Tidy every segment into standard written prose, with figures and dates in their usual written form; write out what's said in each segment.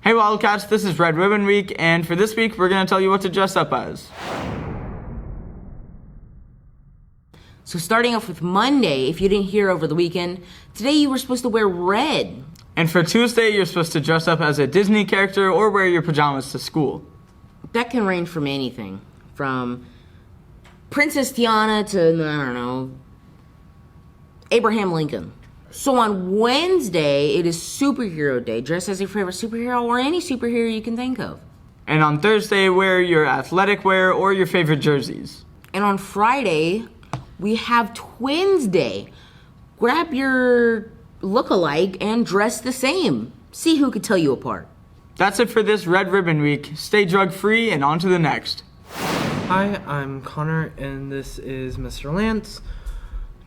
Hey Wildcats, this is Red Ribbon Week, and for this week we're going to tell you what to dress up as. So starting off with Monday, if you didn't hear over the weekend, today you were supposed to wear red. And for Tuesday, you're supposed to dress up as a Disney character or wear your pajamas to school. That can range from anything, from Princess Tiana to, I don't know, Abraham Lincoln. So on Wednesday, it is Superhero Day. Dress as your favorite superhero or any superhero you can think of. And on Thursday, wear your athletic wear or your favorite jerseys. And on Friday, we have Twins Day. Grab your look-alike and dress the same. See who could tell you apart. That's it for this Red Ribbon Week. Stay drug-free and on to the next. Hi, I'm Connor, and this is Mr. Lance.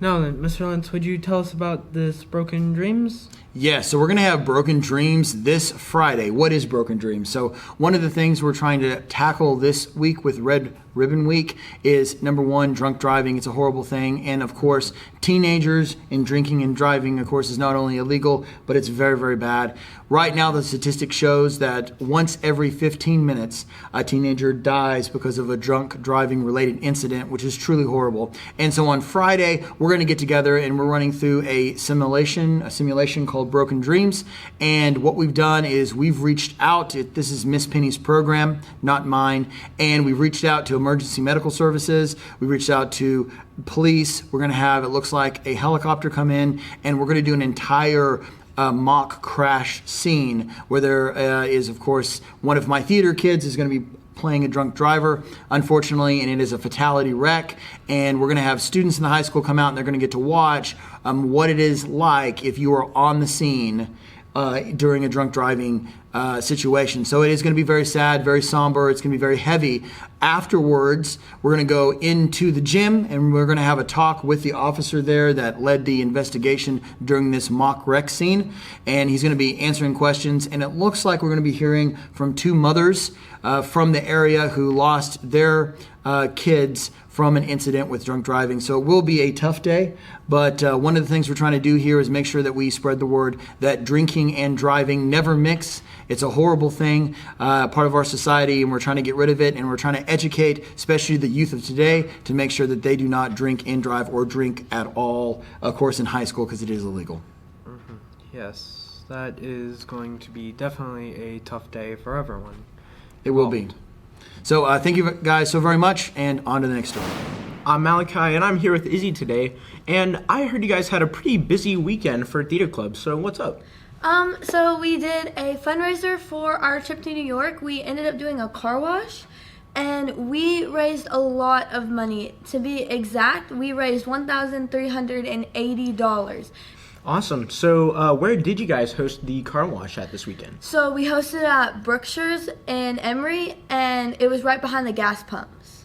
Now then, Mr. Lance, would you tell us about this Broken Dreams? Yeah, so we're going to have Broken Dreams this Friday. What is Broken Dreams? So one of the things we're trying to tackle this week with Red Ribbon Week is, number one, drunk driving. It's a horrible thing. And, of course, teenagers and drinking and driving, of course, is not only illegal, but it's very, very bad. Right now, the statistic shows that once every 15 minutes, a teenager dies because of a drunk driving related incident, which is truly horrible. And so on Friday, we're going to get together and we're running through a simulation called Broken Dreams. And what we've done is we've reached out. This is Miss Penny's program, not mine. And we've reached out to emergency medical services. We reached out to police. We're going to have, it looks like, a helicopter come in, and we're going to do an entire mock crash scene where there is, of course, one of my theater kids is going to be playing a drunk driver, unfortunately, and it is a fatality wreck. And we're going to have students in the high school come out, and they're going to get to watch what it is like if you are on the scene during a drunk driving situation. So it is going to be very sad, very somber. It's going to be very heavy. Afterwards, we're going to go into the gym and we're going to have a talk with the officer there that led the investigation during this mock wreck scene. And he's going to be answering questions. And it looks like we're going to be hearing from two mothers from the area who lost their kids from an incident with drunk driving. So it will be a tough day, but one of the things we're trying to do here is make sure that we spread the word that drinking and driving never mix. It's a horrible thing, part of our society, and we're trying to get rid of it, and we're trying to educate, especially the youth of today, to make sure that they do not drink and drive or drink at all, of course, in high school, because it is illegal. Mm-hmm. Yes, that is going to be definitely a tough day for everyone. It will be. So thank you guys so very much, and on to the next story. I'm Malachi, and I'm here with Izzy today, and I heard you guys had a pretty busy weekend for theater club, so what's up? So we did a fundraiser for our trip to New York. We ended up doing a car wash, and we raised a lot of money. To be exact, we raised $1,380. Awesome. So where did you guys host the car wash at this weekend? So we hosted at Brookshire's in Emory, and it was right behind the gas pumps.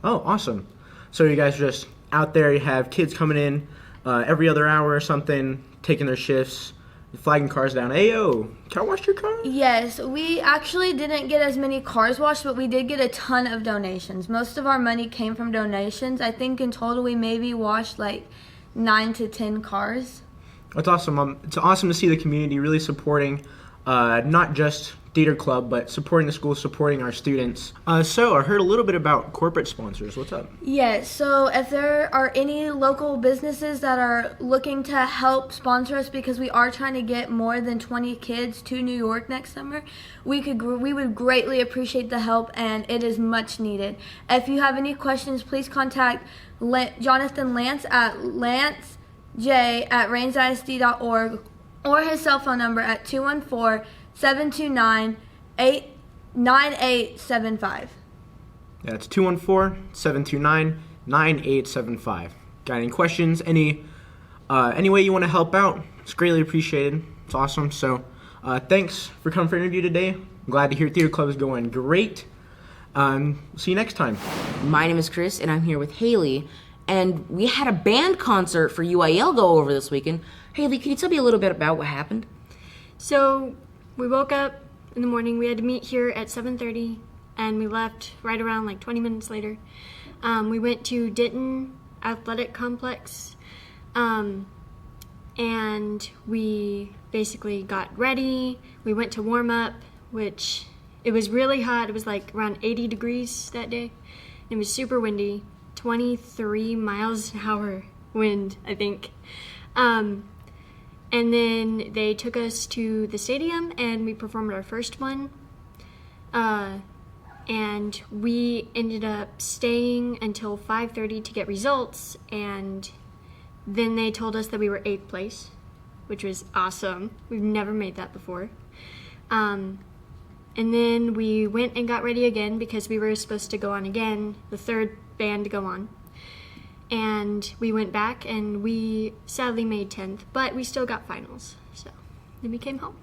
Oh, awesome. So you guys are just out there, you have kids coming in every other hour or something, taking their shifts, flagging cars down. Hey, yo, can I wash your car? Yes, we actually didn't get as many cars washed, but we did get a ton of donations. Most of our money came from donations. I think in total we maybe washed like 9 to 10 cars. That's awesome. It's awesome to see the community really supporting not just theater club, but supporting the school, supporting our students. So I heard a little bit about corporate sponsors. What's up? Yes, so if there are any local businesses that are looking to help sponsor us, because we are trying to get more than 20 kids to New York next summer, we would greatly appreciate the help, and it is much needed. If you have any questions, please contact Jonathan Lance at lancej@rainsisd.org or his cell phone number at 214-729-9875. Yeah, it's 214-729-9875. Got any questions? Any way you want to help out? It's greatly appreciated. It's awesome. So thanks for coming for an interview today. I'm glad to hear Theater Club is going great. See you next time. My name is Chris, and I'm here with Haley. And we had a band concert for UIL go over this weekend. Haley, can you tell me a little bit about what happened? So we woke up in the morning. We had to meet here at 7:30, and we left right around like 20 minutes later. We went to Denton Athletic Complex, and we basically got ready. We went to warm up. which it was really hot. It was like around 80 degrees that day. It was super windy, 23 miles an hour wind, I think. And then they took us to the stadium and we performed our first one. And we ended up staying until 5:30 to get results, and then they told us that we were 8th place, which was awesome. We've never made that before. And then we went and got ready again because we were supposed to go on again, the third band to go on. And we went back and we sadly made 10th, but we still got finals. So then we came home.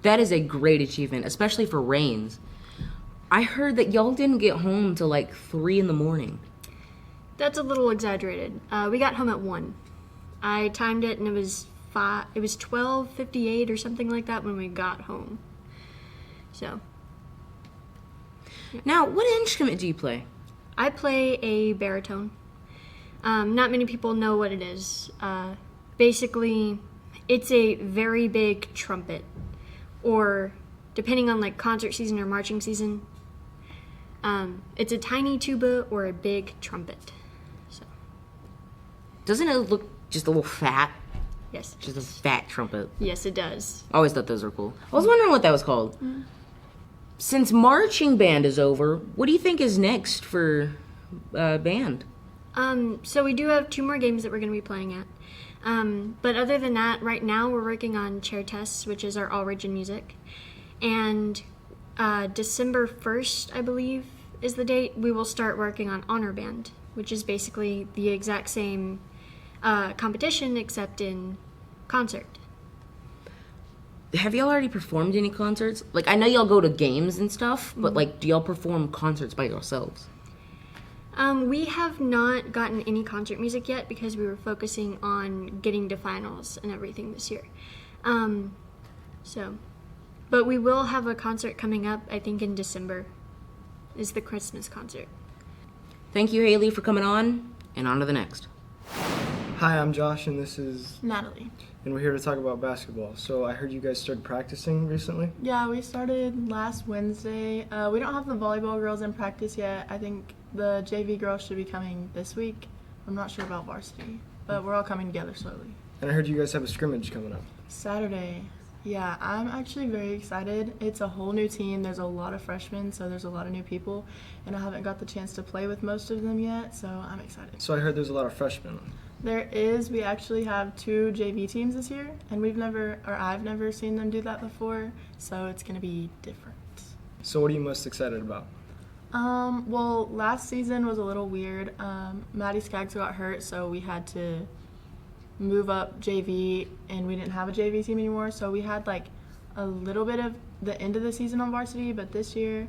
That is a great achievement, especially for Rains. I heard that y'all didn't get home till like 3 in the morning. That's a little exaggerated. We got home at 1. I timed it and it was 12:58 or something like that when we got home. So. Now, what instrument do you play? I play a baritone. Not many people know what it is. Basically, it's a very big trumpet. Or, depending on like concert season or marching season, it's a tiny tuba or a big trumpet. So, Doesn't it look just a little fat? yes. Just a fat trumpet. Yes, it does. I always thought those were cool. I was wondering what that was called. Since marching band is over, what do you think is next for band? So we do have 2 more games that we're going to be playing at. But other than that, right now we're working on chair tests, which is our all region music. And December 1st, I believe, is the date, we will start working on honor band, which is basically the exact same competition except in concert. Have y'all already performed any concerts? Like, I know y'all go to games and stuff, but like, do y'all perform concerts by yourselves? We have not gotten any concert music yet because we were focusing on getting to finals and everything this year. But we will have a concert coming up, I think in December, is the Christmas concert. Thank you, Haley, for coming on, and on to the next. Hi, I'm Josh, and this is Natalie. and we're here to talk about basketball. So I heard you guys started practicing recently. Yeah, we started last Wednesday. We don't have the volleyball girls in practice yet. I think the JV girls should be coming this week. I'm not sure about varsity, but we're all coming together slowly. And I heard you guys have a scrimmage coming up. Saturday. Yeah, I'm actually very excited. It's a whole new team. There's a lot of freshmen, so there's a lot of new people, and I haven't got the chance to play with most of them yet, so I'm excited. So I heard there's a lot of freshmen. There is. We actually have 2 JV teams this year, and I've never seen them do that before, so it's going to be different. So what are you most excited about? Well, last season was a little weird. Maddie Skaggs got hurt, so we had to move up JV, and we didn't have a JV team anymore, so we had like a little bit of the end of the season on varsity, but this year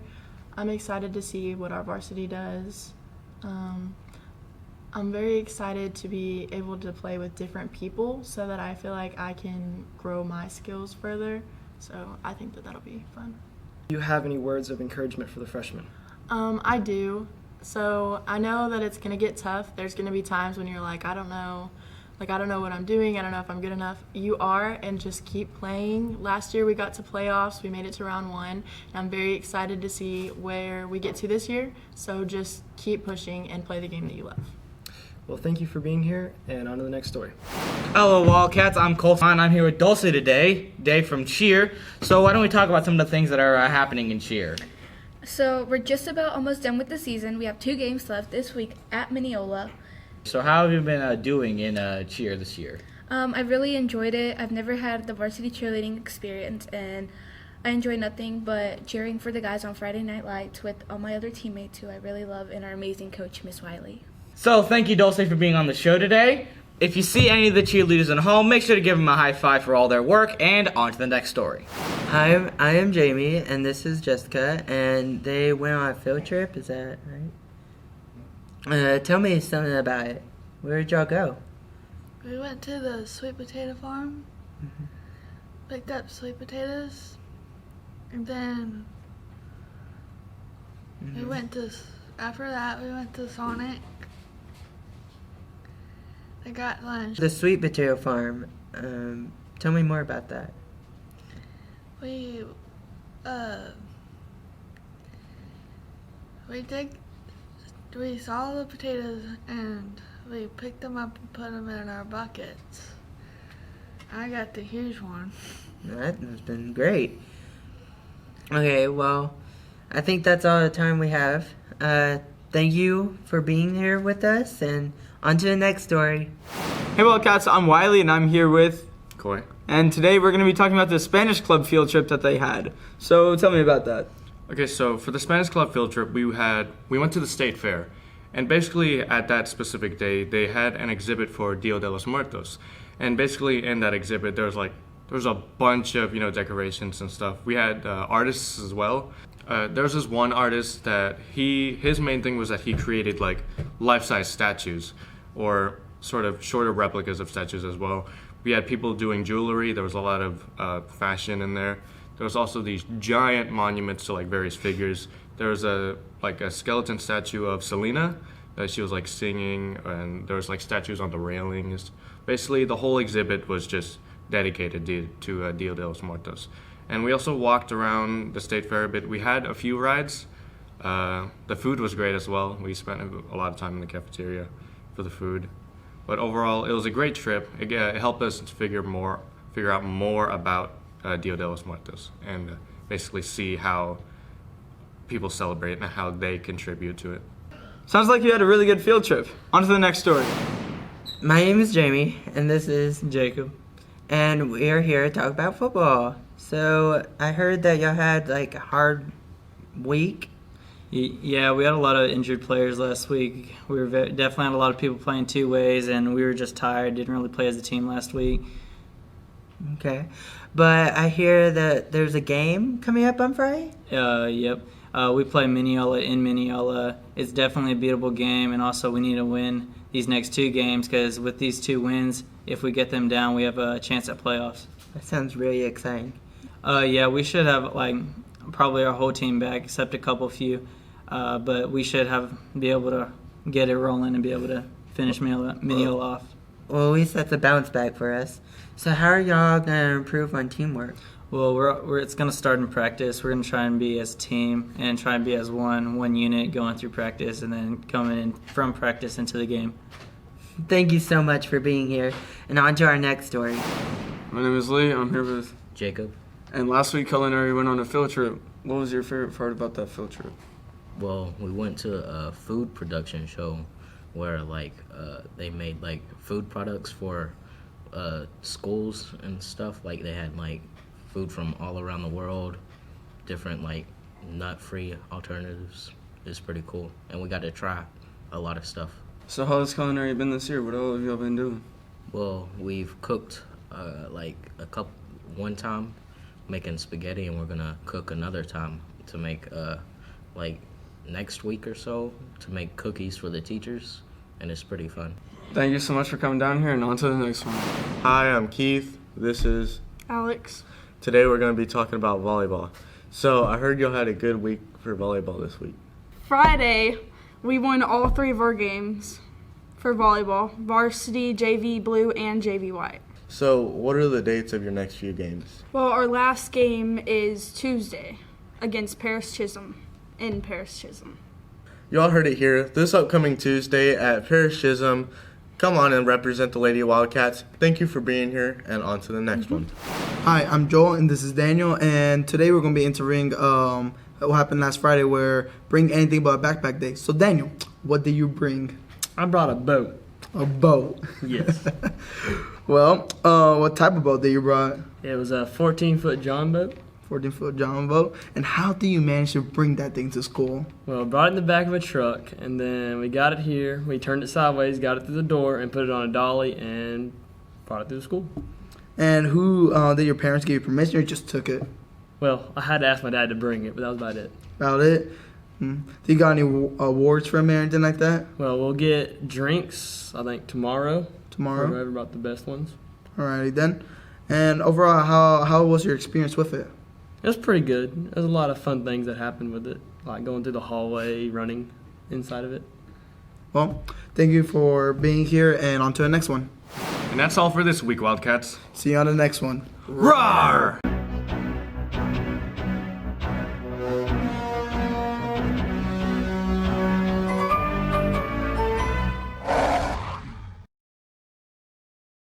I'm excited to see what our varsity does. I'm very excited to be able to play with different people so that I feel like I can grow my skills further, so I think that that'll be fun. Do you have any words of encouragement for the freshmen? I do. So I know that it's going to get tough. There's going to be times when you're like, I don't know what I'm doing. I don't know if I'm good enough. You are, and just keep playing. Last year we got to playoffs. We made it to round 1. And I'm very excited to see where we get to this year. So just keep pushing and play the game that you love. Well, thank you for being here, and on to the next story. Hello, Wildcats. I'm Cole Fine. I'm here with Dulce today, Dave from Cheer. So why don't we talk about some of the things that are happening in Cheer? So we're just about almost done with the season. We have 2 games left this week at Mineola. So how have you been doing in Cheer this year? I really enjoyed it. I've never had the varsity cheerleading experience, and I enjoy nothing but cheering for the guys on Friday Night Lights with all my other teammates who I really love, and our amazing coach, Miss Wiley. So thank you, Dulce, for being on the show today. If you see any of the cheerleaders at home, make sure to give them a high five for all their work, and on to the next story. Hi, I am Jamie, and this is Jessica, and they went on a field trip, is that right? Tell me something about it. Where did y'all go? We went to the sweet potato farm, picked up sweet potatoes, and then after that we went to Sonic. I got lunch. The sweet potato farm, tell me more about that. We we saw the potatoes and we picked them up and put them in our buckets. I got the huge one. That has been great. Okay, well, I think that's all the time we have. Thank you for being here with us, and on to the next story. Hey Wildcats, I'm Wiley and I'm here with Coy. And today we're going to be talking about the Spanish Club field trip that they had. So tell me about that. Okay, so for the Spanish Club field trip, we went to the State Fair. And basically at that specific day, they had an exhibit for Dia de los Muertos. And basically in that exhibit, there was a bunch of, decorations and stuff. We had artists as well. There was this one artist that his main thing was that he created like life-size statues or sort of shorter replicas of statues as well. We had people doing jewelry. There was a lot of fashion in there. There was also these giant monuments to like various figures. There was a skeleton statue of Selena that she was like singing, and there was like statues on the railings. Basically, the whole exhibit was just dedicated to Dia de los Muertos. And we also walked around the State Fair a bit. We had a few rides. The food was great as well. We spent a lot of time in the cafeteria for the food. But overall, it was a great trip. It helped us figure out more about Dia de los Muertos and basically see how people celebrate and how they contribute to it. Sounds like you had a really good field trip. On to the next story. My name is Jamie, and this is Jacob. And we are here to talk about football. So I heard that y'all had like a hard week. Yeah, we had a lot of injured players last week. We were definitely had a lot of people playing two ways, and we were just tired. Didn't really play as a team last week. Okay, but I hear that there's a game coming up on Friday. Yep. We play Mineola in Mineola. It's definitely a beatable game, and also we need to win these next two games because with these two wins, if we get them down, we have a chance at playoffs. That sounds really exciting. Yeah, we should have probably our whole team back except a few, but we should be able to get it rolling and be able to finish Mineola off. Well, at least that's a bounce back for us. So how are y'all gonna improve on teamwork? Well, it's gonna start in practice. We're gonna try and be as a team and try and be as one unit going through practice and then coming in from practice into the game. Thank you so much for being here. And on to our next story. My name is Lee. I'm here with Jacob. And last week, Culinary went on a field trip. What was your favorite part about that field trip? Well, we went to a food production show where they made food products for schools and stuff. Like they had food from all around the world, different nut-free alternatives. It's pretty cool, and we got to try a lot of stuff. So how has Culinary been this year? What all have y'all been doing? Well, we've cooked one time making spaghetti, and we're gonna cook another time to make next week or so to make cookies for the teachers, and it's pretty fun. Thank you so much for coming down here, and on to the next one. Hi, I'm Keith. This is Alex. Today we're going to be talking about volleyball. So I heard y'all had a good week for volleyball this week. Friday, we won all 3 of our games for volleyball, varsity, JV blue, and JV white. So what are the dates of your next few games? Well, our last game is Tuesday against Paris Chisholm in Paris Chisholm. Y'all heard it here. This upcoming Tuesday at Paris Chisholm, come on and represent the Lady Wildcats. Thank you for being here, and on to the next one. Hi, I'm Joel, and this is Daniel, and today we're going to be entering what happened last Friday where Bring Anything But a Backpack Day. So Daniel, what did you bring? I brought a boat. A boat? Yes. Well, what type of boat did you brought? It was a 14-foot John boat. 14-foot John boat. And how do you manage to bring that thing to school? Well, I brought it in the back of a truck, and then we got it here. We turned it sideways, got it through the door, and put it on a dolly, and brought it through the school. And who did your parents give you permission, or just took it? Well, I had to ask my dad to bring it, but that was about it. About it? Do you got any awards from it or anything like that? Well, we'll get drinks, I think, tomorrow. Tomorrow? Whoever brought the best ones. Alrighty then. And overall, how was your experience with it? It was pretty good. There's a lot of fun things that happened with it, like going through the hallway, running inside of it. Well, thank you for being here, and on to the next one. And that's all for this week, Wildcats. See you on the next one. Roar!